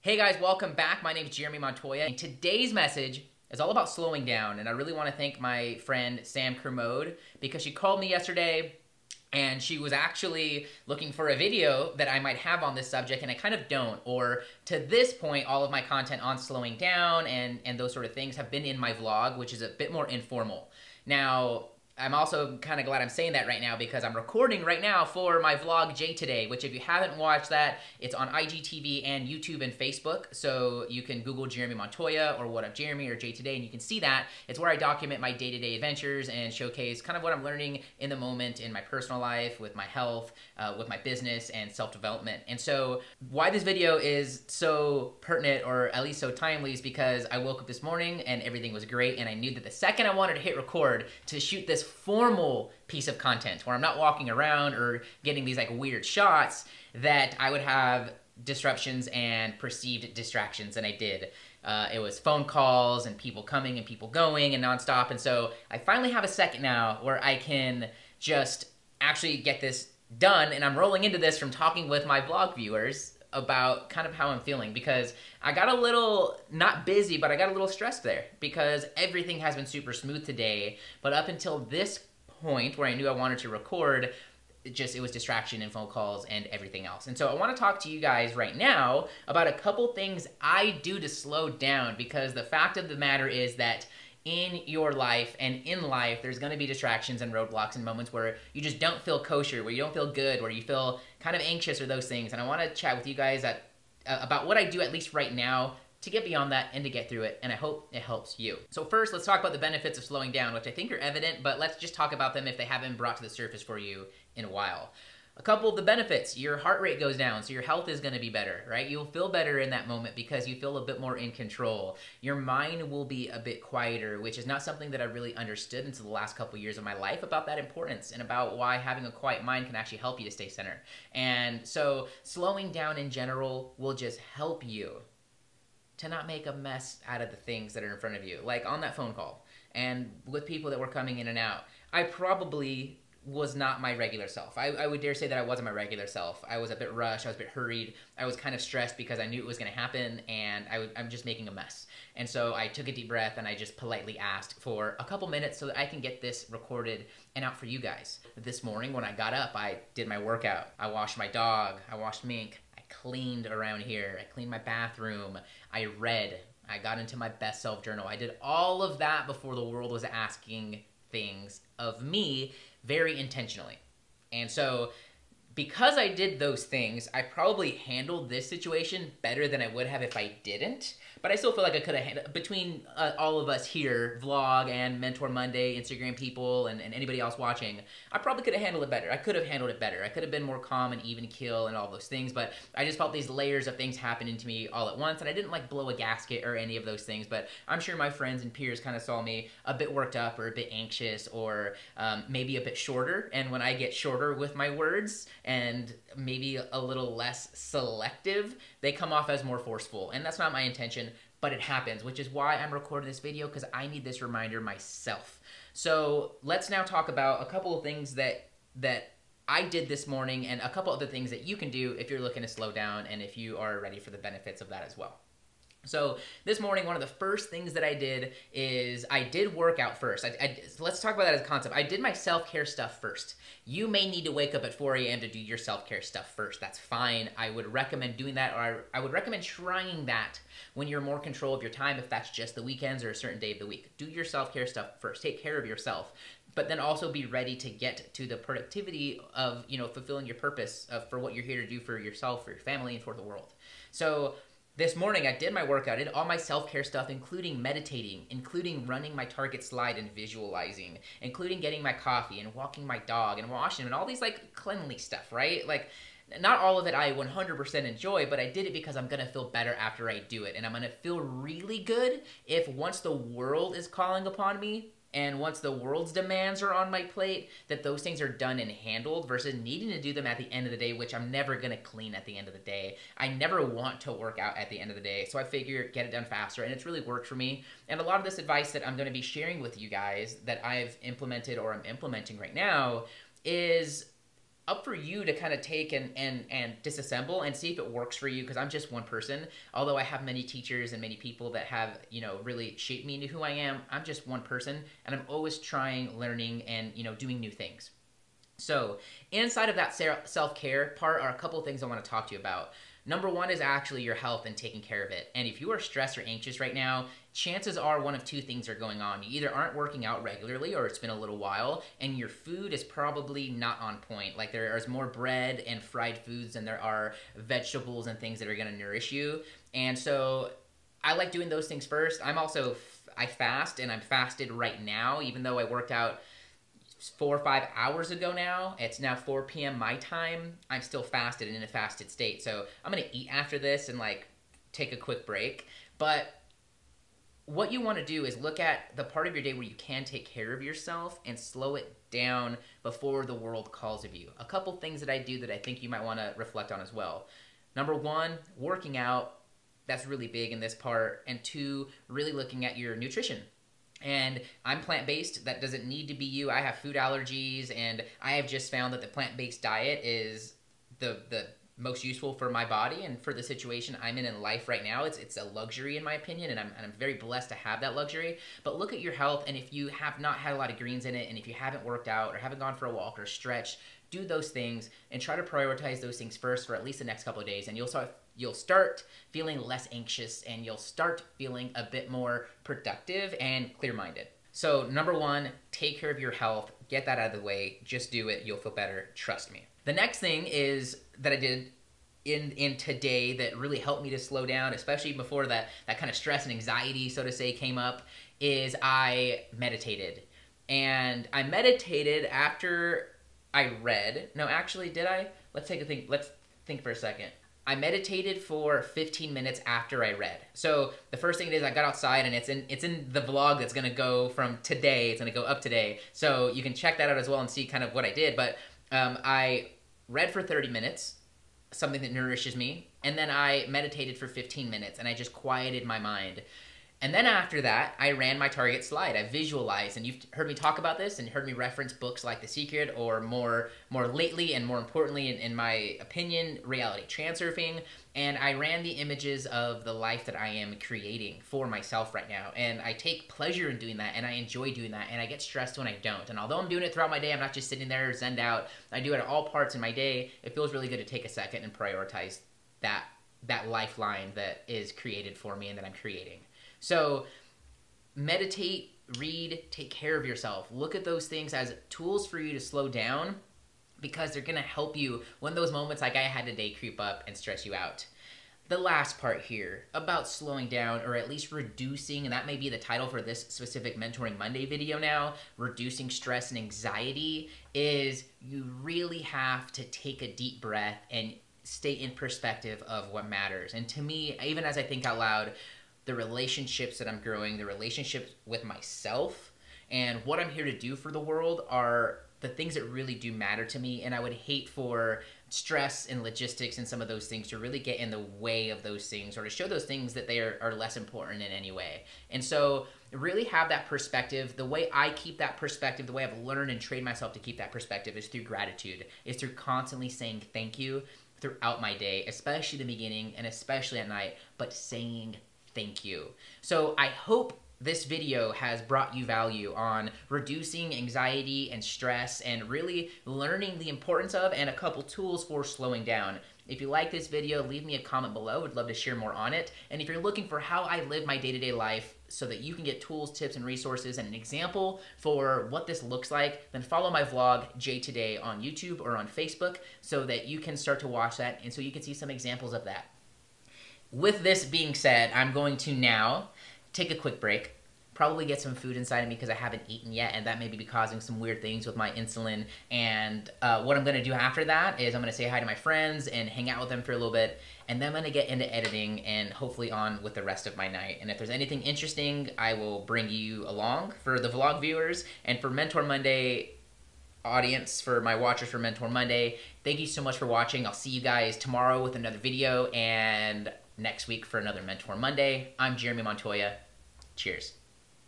Hey guys, welcome back. My name is Jeremy Montoya, and today's message is all about slowing down. And I really want to thank my friend Sam Kermode because she called me yesterday and she was actually looking for a video that I might have on this subject, and I kind of don't. Or to this point, all of my content on slowing down and those sort of things have been in my vlog, which is a bit more informal. Now, I'm also kind of glad I'm saying that right now because I'm recording right now for my vlog J Today, which if you haven't watched that, it's on IGTV and YouTube and Facebook. So you can Google Jeremy Montoya or What Up Jeremy or J Today and you can see that. It's where I document my day-to-day adventures and showcase kind of what I'm learning in the moment in my personal life, with my health, with my business and self-development. And so why this video is so pertinent, or at least so timely, is because I woke up this morning and everything was great, and I knew that the second I wanted to hit record to shoot this formal piece of content where I'm not walking around or getting these like weird shots, that I would have disruptions and perceived distractions, and I did. It was phone calls and people coming and people going and nonstop, and so I finally have a second now where I can just actually get this done, and I'm rolling into this from talking with my vlog viewers about kind of how I'm feeling, because I got a little, not busy, but I got a little stressed there because everything has been super smooth today, but up until this point where I knew I wanted to record, it was distraction and phone calls and everything else. And so I want to talk to you guys right now about a couple things I do to slow down, because the fact of the matter is that in your life and in life, there's going to be distractions and roadblocks and moments where you just don't feel kosher, where you don't feel good, where you feel kind of anxious or those things. And I want to chat with you guys about what I do, at least right now, to get beyond that and to get through it, and I hope it helps you. So first, let's talk about the benefits of slowing down, which I think are evident, but let's just talk about them if they haven't been brought to the surface for you in a while. A couple of the benefits: your heart rate goes down, so your health is going to be better, right? You'll feel better in that moment because you feel a bit more in control. Your mind will be a bit quieter, which is not something that I really understood until the last couple of years of my life, about that importance and about why having a quiet mind can actually help you to stay centered. And so slowing down in general will just help you to not make a mess out of the things that are in front of you. Like on that phone call and with people that were coming in and out, I probably was not my regular self. I would dare say that I wasn't my regular self. I was a bit rushed, I was a bit hurried, I was kind of stressed because I knew it was going to happen, and I'm just making a mess. And so I took a deep breath and I just politely asked for a couple minutes so that I can get this recorded and out for you guys. This morning when I got up, I did my workout, I washed my dog, I washed Mink, I cleaned around here, I cleaned my bathroom, I read, I got into my best self journal. I did all of that before the world was asking things of me, very intentionally. And so because I did those things, I probably handled this situation better than I would have if I didn't. But I still feel like I could have handled, between all of us here, Vlog and Mentor Monday, Instagram people, and anybody else watching, I probably could have handled it better. I could have handled it better. I could have been more calm and even keel and all those things, but I just felt these layers of things happening to me all at once, and I didn't like blow a gasket or any of those things, but I'm sure my friends and peers kind of saw me a bit worked up or a bit anxious, or maybe a bit shorter. And when I get shorter with my words and maybe a little less selective, they come off as more forceful, and that's not my intention, but it happens, which is why I'm recording this video, because I need this reminder myself. So let's now talk about a couple of things that I did this morning, and a couple other things that you can do if you're looking to slow down and if you are ready for the benefits of that as well. So this morning, one of the first things that I did is I did work out first. Let's talk about that as a concept. I did my self-care stuff first. You may need to wake up at 4 a.m. to do your self-care stuff first. That's fine. I would recommend doing that, or I would recommend trying that when you're more in control of your time, if that's just the weekends or a certain day of the week. Do your self-care stuff first. Take care of yourself. But then also be ready to get to the productivity of, fulfilling your purpose for what you're here to do for yourself, for your family, and for the world. So this morning, I did my workout, I did all my self-care stuff, including meditating, including running my Target slide and visualizing, including getting my coffee and walking my dog and washing him and all these like cleanly stuff, right? Like, not all of it I 100% enjoy, but I did it because I'm going to feel better after I do it. And I'm going to feel really good if once the world is calling upon me, and once the world's demands are on my plate, that those things are done and handled versus needing to do them at the end of the day, which I'm never going to clean at the end of the day. I never want to work out at the end of the day, so I figure get it done faster, and it's really worked for me. And a lot of this advice that I'm going to be sharing with you guys that I've implemented or I'm implementing right now is up for you to kind of take and disassemble and see if it works for you, because I'm just one person. Although I have many teachers and many people that have, you know, really shaped me into who I am, I'm just one person, and I'm always trying, learning, and, you know, doing new things. So inside of that self-care part are a couple of things I want to talk to you about. Number one is actually your health and taking care of it. And if you are stressed or anxious right now, chances are one of two things are going on. You either aren't working out regularly, or it's been a little while, and your food is probably not on point. Like, there is more bread and fried foods than there are vegetables and things that are going to nourish you. And so I like doing those things first. I fast, and I'm fasted right now, even though I worked out 4 or 5 hours ago now. It's now 4 p.m. my time. I'm still fasted and in a fasted state. So I'm going to eat after this and like take a quick break. But what you want to do is look at the part of your day where you can take care of yourself and slow it down before the world calls of you. A couple things that I do that I think you might want to reflect on as well. Number one, working out. That's really big in this part. And two, really looking at your nutrition. And I'm plant-based. That doesn't need to be you. I have food allergies, and I have just found that the plant-based diet is the most useful for my body and for the situation I'm in life right now. It's a luxury in my opinion, and I'm very blessed to have that luxury. But look at your health, and if you have not had a lot of greens in it, and if you haven't worked out or haven't gone for a walk or stretched, do those things and try to prioritize those things first for at least the next couple of days, and you'll start feeling less anxious, and you'll start feeling a bit more productive and clear-minded. So number one, take care of your health. Get that out of the way. Just do it. You'll feel better. Trust me. The next thing is that I did in today that really helped me to slow down, especially before that kind of stress and anxiety, so to say, came up, is I meditated. And I meditated after I read. No, actually, did I? Let's think for a second. I meditated for 15 minutes after I read. So the first thing is I got outside, and it's in the vlog that's gonna go from today. It's gonna go up today. So you can check that out as well and see kind of what I did. But I read for 30 minutes, something that nourishes me. And then I meditated for 15 minutes, and I just quieted my mind. And then after that, I ran my target slide. I visualized, and you've heard me talk about this and heard me reference books like The Secret, or more lately and more importantly, in my opinion, Reality Transurfing. And I ran the images of the life that I am creating for myself right now. And I take pleasure in doing that, and I enjoy doing that, and I get stressed when I don't. And although I'm doing it throughout my day, I'm not just sitting there zenned out. I do it at all parts in my day. It feels really good to take a second and prioritize that lifeline that is created for me and that I'm creating. So meditate, read, take care of yourself. Look at those things as tools for you to slow down, because they're going to help you when those moments like I had today creep up and stress you out. The last part here about slowing down, or at least reducing, and that may be the title for this specific Mentoring Monday video now, reducing stress and anxiety, is you really have to take a deep breath and stay in perspective of what matters. And to me, even as I think out loud, the relationships that I'm growing, the relationships with myself, and what I'm here to do for the world are the things that really do matter to me. And I would hate for stress and logistics and some of those things to really get in the way of those things, or to show those things that they are less important in any way. And so really have that perspective. The way I keep that perspective, the way I've learned and trained myself to keep that perspective, is through gratitude, is through constantly saying thank you throughout my day, especially the beginning and especially at night, but saying thank you. So I hope this video has brought you value on reducing anxiety and stress, and really learning the importance of, and a couple tools for slowing down. If you like this video, leave me a comment below. I'd love to share more on it. And if you're looking for how I live my day-to-day life so that you can get tools, tips, and resources, and an example for what this looks like, then follow my vlog, Jay Today, on YouTube or on Facebook, so that you can start to watch that, and so you can see some examples of that. With this being said, I'm going to now take a quick break, probably get some food inside of me because I haven't eaten yet, and that may be causing some weird things with my insulin. And what I'm going to do after that is I'm going to say hi to my friends and hang out with them for a little bit, and then I'm going to get into editing and hopefully on with the rest of my night. And if there's anything interesting, I will bring you along for the vlog viewers. And for Mentor Monday audience, for my watchers for Mentor Monday, thank you so much for watching. I'll see you guys tomorrow with another video, and next week for another Mentor Monday. I'm Jeremy Montoya. Cheers.